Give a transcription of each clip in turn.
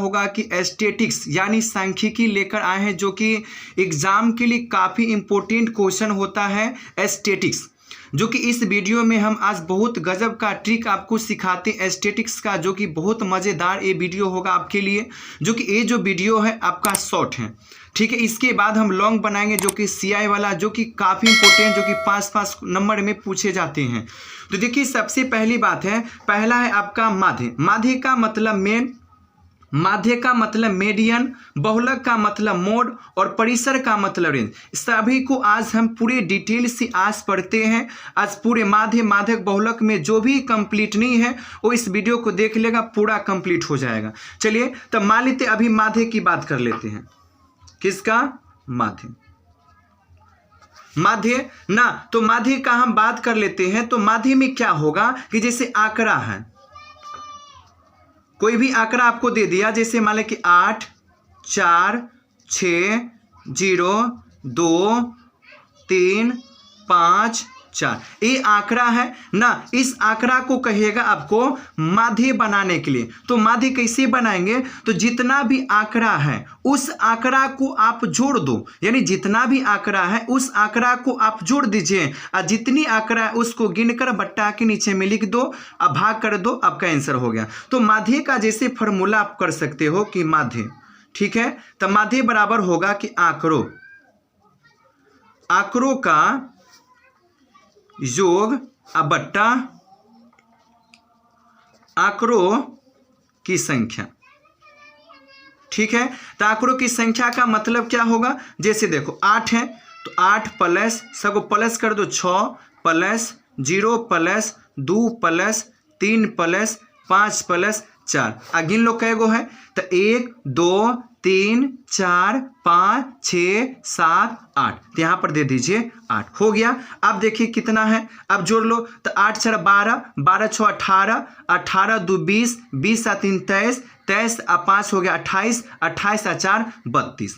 होगा कि एस्थेटिक्स यानी सांख्यिकी लेकर आए हैं, जो कि एग्जाम के लिए काफ़ी इंपॉर्टेंट क्वेश्चन होता है एस्थेटिक्स, जो कि इस वीडियो में हम आज बहुत गजब का ट्रिक आपको सिखाते हैं एस्थेटिक्स का, जो कि बहुत मज़ेदार ये वीडियो होगा आपके लिए। जो कि ये जो वीडियो है आपका शॉर्ट है, ठीक है। इसके बाद हम लॉन्ग बनाएंगे, जो कि CI वाला, जो कि काफ़ी इंपॉर्टेंट, जो कि 5 नंबर में पूछे जाते हैं। तो देखिए सबसे पहली बात है, पहला है आपका माध्य। माध्य का मतलब मेन, माध्य का मतलब मीडियन, बहुलक का मतलब मोड और परिसर का मतलब रेंज। सभी को आज हम पूरे डिटेल से आज पढ़ते हैं। आज पूरे माध्य, माध्यक, बहुलक में जो भी कंप्लीट नहीं है वो इस वीडियो को देख लेगा, पूरा कंप्लीट हो जाएगा। चलिए तो मान लेते अभी माध्य की बात कर लेते हैं। किसका? माध्य। माध्य ना, तो माध्य का हम बात कर लेते हैं। तो माध्य में क्या होगा कि जैसे आंकड़ा है, कोई भी आंकड़ा आपको दे दिया, जैसे मान लें कि 8 4 6 0 2 3 5 4, ये आंकड़ा है ना। इस आंकड़ा को कहिएगा आपको माध्य बनाने के लिए। तो माध्य कैसे बनाएंगे? तो जितना भी आंकड़ा है उस आंकड़ा को आप जोड़ दो, यानी जितना भी आंकड़ा है उस आंकड़ा को आप जोड़ दीजिए, और जितनी आंकड़ा है उसको गिनकर बट्टा के नीचे में लिख दो, अब भाग कर दो, आपका आंसर हो गया। तो माध्य का जैसे फॉर्मूला आप कर सकते हो कि माध्य, ठीक है, तो माध्य बराबर होगा कि आंकड़ों, आंकड़ों का योग बट्टा आंकड़ों की संख्या, ठीक है। तो आंकड़ों की संख्या का मतलब क्या होगा? जैसे देखो 8 है तो 8 प्लस, सबको प्लस कर दो, 6 plus 0 plus 2 plus 3 plus 5 plus 4, गिन लो कै गो है? तो 1 2 3 4 5 6 7 8, तो यहाँ पर दे दीजिए 8, हो गया। अब देखिए कितना है, अब जोड़ लो। तो 8 4 12, 12 6 18, 18 2 20, 20 7 3 23, 23 5 हो गया 28, 28 4 32,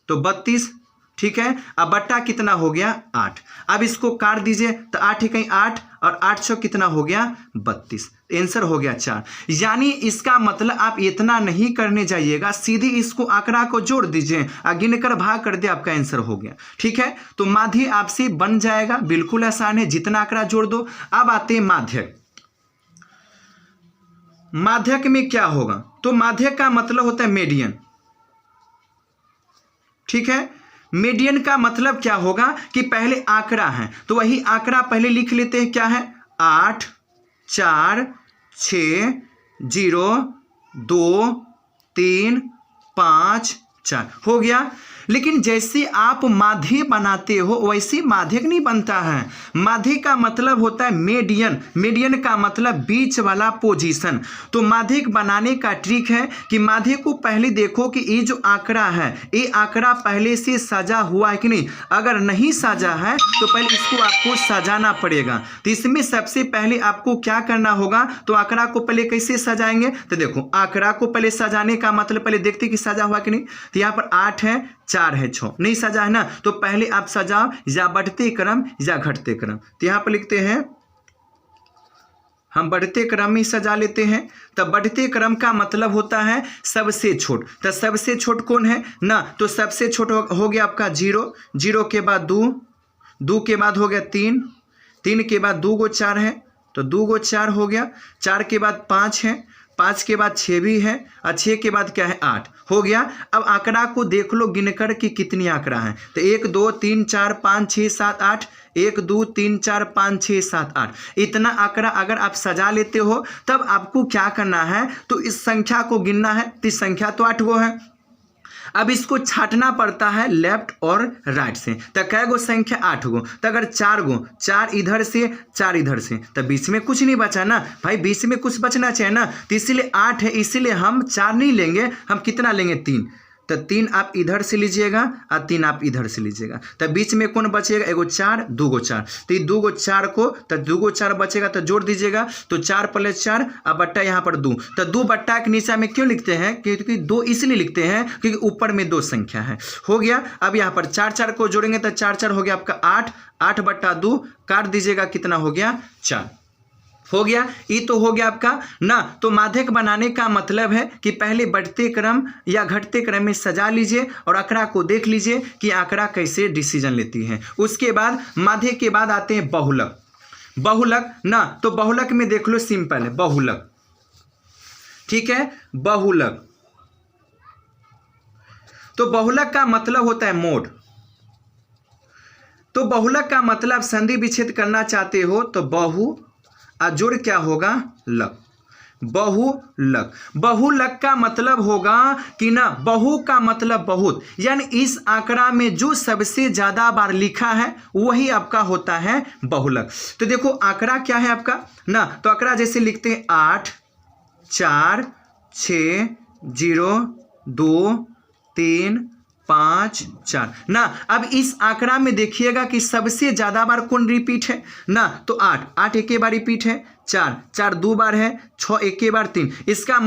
तो 32, ठीक है। अब बट्टा कितना हो गया? 8। अब इसको काट दीजिए, तो 8 कहीं 8 और 8 6 कितना हो गया? 32, आंसर हो गया 4। यानी इसका मतलब आप इतना नहीं करने जाइएगा, सीधे इसको आंकड़ा को जोड़ दीजिए, गिनकर भाग कर दे, आपका आंसर हो गया, ठीक है। तो माध्य आपसे बन जाएगा, बिल्कुल आसान है, जितना आंकड़ा जोड़ दो। अब आते हैं माध्यक। माध्यक में क्या होगा? तो माध्यक का मतलब होता है मीडियन, ठीक है। मीडियन का मतलब क्या होगा कि पहले आंकड़ा है तो वही आंकड़ा पहले लिख लेते हैं, क्या है? 8 4 6 0 2 3 5 4, हो गया। लेकिन जैसे आप माध्य बनाते हो वैसे माध्यक नहीं बनता है। माध्य का मतलब होता है मीडियन, मीडियन का मतलब बीच वाला पोजीशन। तो माध्यक बनाने का ट्रिक है कि माध्य को पहले देखो कि ये जो आंकड़ा है, ये आंकड़ा पहले से सजा हुआ है कि नहीं। अगर नहीं सजा है तो पहले इसको आपको सजाना पड़ेगा। तो इसमें सबसे पहले आपको क्या करना होगा? तो आंकड़ा को पहले कैसे सजाएंगे? तो देखो आंकड़ा को पहले सजाने का मतलब पहले देखते कि सजा हुआ कि नहीं। तो यहाँ पर 8 है, 4 है, 6 नहीं सजा है ना, तो पहले आप सजाओ, या बढ़ते क्रम या घटते क्रम। तो यहां पर लिखते हैं हम बढ़ते क्रम में सजा लेते हैं। तब बढ़ते क्रम का मतलब होता है सबसे छोट। तो सबसे छोट कौन है ना? तो सबसे छोट हो गया आपका 0, 0 के बाद 2, 2 के बाद हो गया 3, 3 के बाद 2 गो 4 है तो 2 गो 4 हो गया, 4 के बाद 5 है, 5 के बाद 6 भी है, और 6 के बाद क्या है? 8, हो गया। अब आंकड़ा को देख लो गिनकर कि कितनी आंकड़ा है। तो 1 2 3 4 5 6 7 8, 1 2 3 4 5 6 7 8, इतना आंकड़ा अगर आप सजा लेते हो तब आपको क्या करना है? तो इस संख्या को गिनना है। तो इस संख्या तो 8 गो है, अब इसको छाटना पड़ता है लेफ्ट और राइट से। तो कै गो संख्या? 8 गो। तो अगर 4 गो, 4 इधर से 4 इधर से, तो बीच में कुछ नहीं बचा ना भाई, बीच में कुछ बचना चाहिए ना। तो इसीलिए 8 है, इसीलिए हम 4 नहीं लेंगे, हम कितना लेंगे? 3। तो 3 आप इधर से लीजिएगा और 3 आप इधर से लीजिएगा, तो बीच में कौन बचेगा? एगो 4, 2 गो 4, तो ये 2 गो 4 को, तो 2 गो 4 बचेगा तो जोड़ दीजिएगा। तो 4 + 4 अब बट्टा यहाँ पर 2, तो 2 बट्टा के नीचे में क्यों लिखते हैं? क्योंकि 2 इसलिए लिखते हैं क्योंकि ऊपर में 2 संख्या है, हो गया। अब यहाँ पर 4 4 को जोड़ेंगे तो 4 4 हो गया आपका 8, 8 बट्टा 2 काट दीजिएगा, कितना हो गया? 4। हो गया, ये तो हो गया आपका ना। तो माध्यक बनाने का मतलब है कि पहले बढ़ते क्रम या घटते क्रम में सजा लीजिए और आंकड़ा को देख लीजिए कि आंकड़ा कैसे डिसीजन लेती है। उसके बाद माध्यक के बाद आते हैं बहुलक। बहुलक ना, तो बहुलक में देख लो, सिंपल है बहुलक, ठीक है, बहुलक। तो बहुलक का मतलब होता है मोड। तो बहुलक का मतलब संधि विच्छेद करना चाहते हो तो बहु जोड़ क्या होगा, लक, बहुलक। बहुलक का मतलब होगा कि ना, बहु का मतलब बहुत, यानी इस आंकड़ा में जो सबसे ज्यादा बार लिखा है वही आपका होता है बहुलक। तो देखो आंकड़ा क्या है आपका ना, तो आंकड़ा जैसे लिखते हैं 8 4 6 0 2 3 5 4 ना। अब इस आंकड़ा में देखिएगा कि सबसे ज्यादा बार कौन रिपीट है ना, तो 8 एक बार रिपीट है, 4 2 बार है, 6 एक बार 3। इसका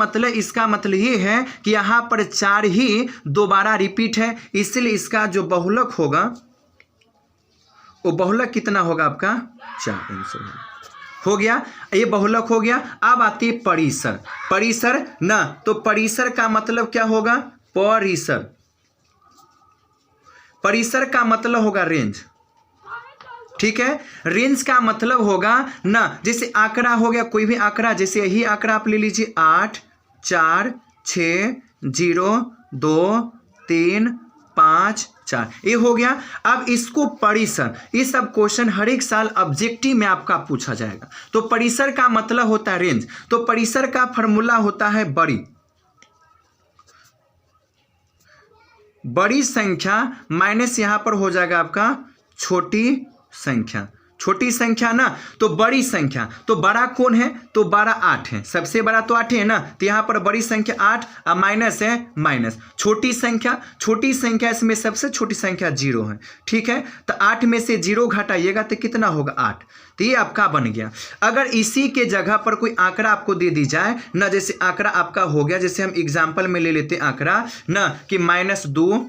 मतलब ये है कि यहाँ पर 4 ही दोबारा रिपीट है, इसलिए इसका जो बहुलक होगा वो बहुलक कितना होगा आपका 4 आंसर हो गया। ये बहुलक हो गया। अब आती है परिसर। परिसर ना, तो परिसर का मतलब क्या होगा, परिसर। परिसर का मतलब होगा रेंज, ठीक है। रेंज का मतलब होगा ना, जैसे आंकड़ा हो गया, कोई भी आंकड़ा, जैसे यही आंकड़ा आप ले लीजिए 8 4 6 0 2 3 5 4, ये हो गया। अब इसको परिसर, ये सब क्वेश्चन हर एक साल ऑब्जेक्टिव में आपका पूछा जाएगा। तो परिसर का मतलब होता है रेंज। तो परिसर का फॉर्मूला होता है बड़ी संख्या माइनस यहां पर हो जाएगा आपका छोटी संख्या। छोटी संख्या ना, तो बड़ी संख्या, तो बड़ा कौन है, तो बड़ा 8 है, सबसे बड़ा तो 8 है ना, तो यहाँ पर बड़ी संख्या 8 और माइनस है माइनस। छोटी संख्या इसमें सबसे छोटी संख्या 0 है, ठीक है। तो 8 में से 0 घटाइएगा तो कितना होगा 8, तो ये आपका बन गया। अगर इसी के जगह पर कोई आंकड़ा आपको दे दी जाए ना, जैसे आंकड़ा आपका हो गया, जैसे हम एग्जाम्पल में ले लेते हैं आंकड़ा ना कि -2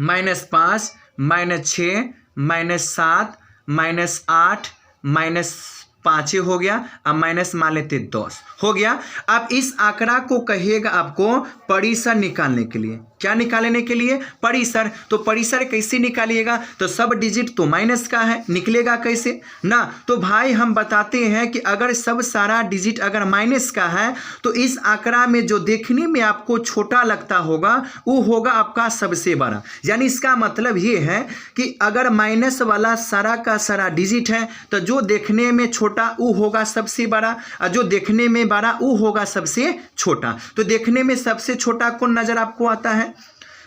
-5 -6 -7 -8 -5 हो गया, अब माइनस मान लेते 10 हो गया। अब इस आंकड़ा को कहिएगा आपको परिसर निकालने के लिए। क्या निकालने के लिए, परिसर। तो परिसर कैसे निकालिएगा, तो सब डिजिट तो माइनस का है, निकलेगा कैसे ना, तो भाई हम बताते हैं कि अगर सब सारा डिजिट अगर माइनस का है तो इस आंकड़ा में जो देखने में आपको छोटा लगता होगा वो होगा आपका सबसे बड़ा। यानी इसका मतलब ये है कि अगर माइनस वाला सारा का सारा डिजिट है तो जो देखने में छोटा वो होगा सबसे बड़ा, और जो देखने में बड़ा वो होगा सबसे छोटा। तो देखने में सबसे छोटा कौन नजर आपको आता है,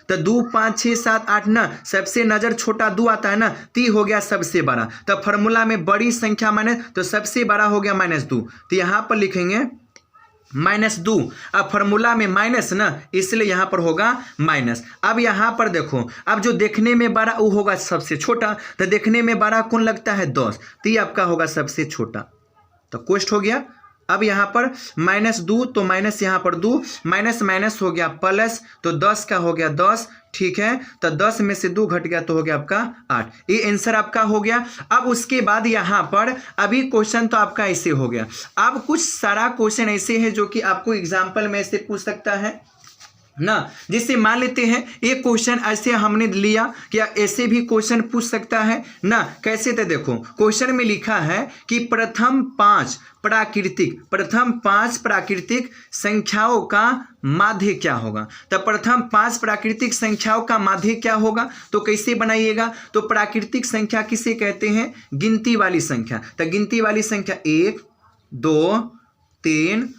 तो 2 5 6 7 8 ना, सबसे नजर छोटा 2 आता है ना, 3 हो गया सबसे बड़ा। तो फॉर्मूला में बड़ी संख्या माइनस, तो सबसे बड़ा हो गया -2, तो यहां पर लिखेंगे -2। अब फॉर्मूला में माइनस ना, इसलिए यहां पर होगा माइनस। अब यहां पर देखो, अब जो देखने में बड़ा वो होगा सबसे छोटा, तो देखने में बड़ा कौन लगता है 10, तो ये आपका होगा सबसे छोटा, तो क्वेश्चन हो गया। अब यहाँ पर -2, तो माइनस यहाँ पर 2, माइनस माइनस हो गया प्लस, तो 10 का हो गया 10, ठीक है। तो 10 में से 2 घट गया तो हो गया आपका 8, ये आंसर आपका हो गया। अब उसके बाद यहाँ पर अभी क्वेश्चन तो आपका ऐसे हो गया। अब कुछ सारा क्वेश्चन ऐसे है जो कि आपको एग्जाम्पल में ऐसे पूछ सकता है ना, जिससे मान लेते हैं एक क्वेश्चन ऐसे हमने लिया, क्या ऐसे भी क्वेश्चन पूछ सकता है ना, कैसे, तो देखो क्वेश्चन में लिखा है कि प्रथम 5 प्राकृतिक संख्याओं का माध्य क्या होगा। तो प्रथम 5 प्राकृतिक संख्याओं का माध्य क्या होगा, तो कैसे बनाइएगा, तो प्राकृतिक संख्या किसे कहते हैं, गिनती वाली संख्या। तो गिनती वाली संख्या 1 2 3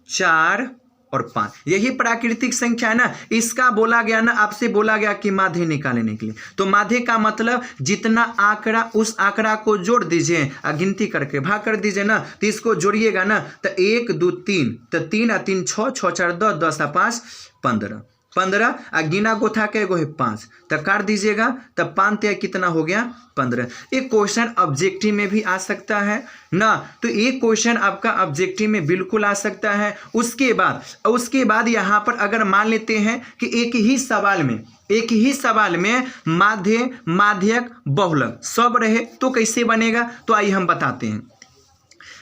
4 और 5, यही प्राकृतिक संख्या है ना। इसका बोला गया ना, आपसे बोला गया कि माध्य निकालने के लिए। तो माध्य का मतलब जितना आंकड़ा, उस आंकड़ा को जोड़ दीजिए और गिनती करके भाग कर दीजिए ना, तो इसको जोड़िएगा ना, तो 1 2 3, तो 3 और 3 6, 6 4 10, 10 और 5 15, 15 और गिना गोथा के गो है 5, तो काट दीजिएगा, तब 5 ते कितना हो गया 15। एक क्वेश्चन ऑब्जेक्टिव में भी आ सकता है ना, तो ये क्वेश्चन आपका ऑब्जेक्टिव में बिल्कुल आ सकता है। उसके बाद यहाँ पर अगर मान लेते हैं कि एक ही सवाल में माध्य माध्यक बहुलक सब रहे तो कैसे बनेगा, तो आइए हम बताते हैं।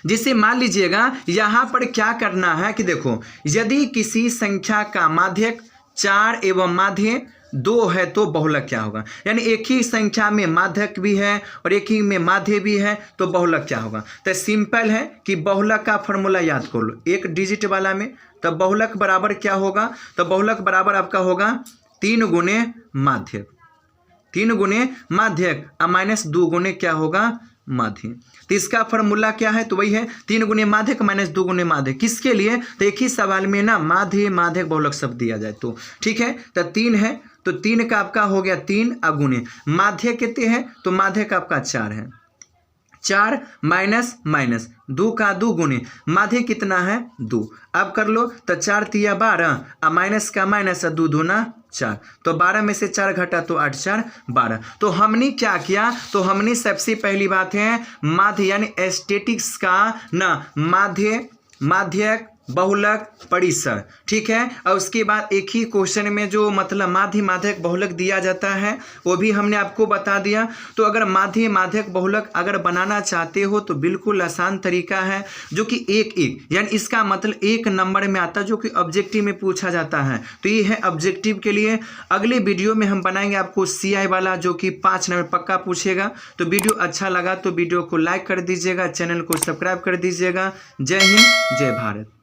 जिसे मान लीजिएगा यहाँ पर क्या करना है कि देखो, यदि किसी संख्या का माध्यक 4 एवं माध्य 2 है तो बहुलक क्या होगा, यानी एक ही संख्या में माध्यक भी है और एक ही में माध्य भी है तो बहुलक क्या होगा। तो सिंपल है कि बहुलक का फॉर्मूला याद कर लो, एक डिजिट वाला में। तो बहुलक बराबर क्या होगा, तो बहुलक बराबर आपका होगा 3 गुने माध्यक, 3 गुने माध्यक और -2 गुने क्या होगा, माध्य। तो इसका फॉर्मूला क्या है, तो वही है 3 गुने माध्यक -2 गुने माध्यक। किसके लिए, तो एक ही सवाल में ना माध्य माध्यक बहुलक शब्द दिया जाए तो ठीक है। तो 3 है तो 3 का आपका हो गया 3 गुने माध्य कितने हैं, तो माध्यक आपका 4 है, 4 माइनस 2 का 2 गुने माध्य कितना है 2। अब कर लो, तो 4 तिया 12 और माइनस का माइनस 2 दूना 4, तो 12 में से 4 घटा तो 8 4 12। तो हमने क्या किया, तो हमने सबसे पहली बात है माध्य यानी एस्टेटिक्स का ना माध्य माध्यक बहुलक परिसर, ठीक है। और उसके बाद एक ही क्वेश्चन में जो मतलब माध्य माध्यक बहुलक दिया जाता है वो भी हमने आपको बता दिया। तो अगर माध्य माध्यक बहुलक अगर बनाना चाहते हो तो बिल्कुल आसान तरीका है, जो कि एक यानी इसका मतलब 1 नंबर में आता है, जो कि ऑब्जेक्टिव में पूछा जाता है। तो ये है ऑब्जेक्टिव के लिए। अगले वीडियो में हम बनाएंगे आपको CI वाला, जो कि 5 नंबर पक्का पूछेगा। तो वीडियो अच्छा लगा तो वीडियो को लाइक कर दीजिएगा, चैनल को सब्सक्राइब कर दीजिएगा। जय हिंद, जय भारत।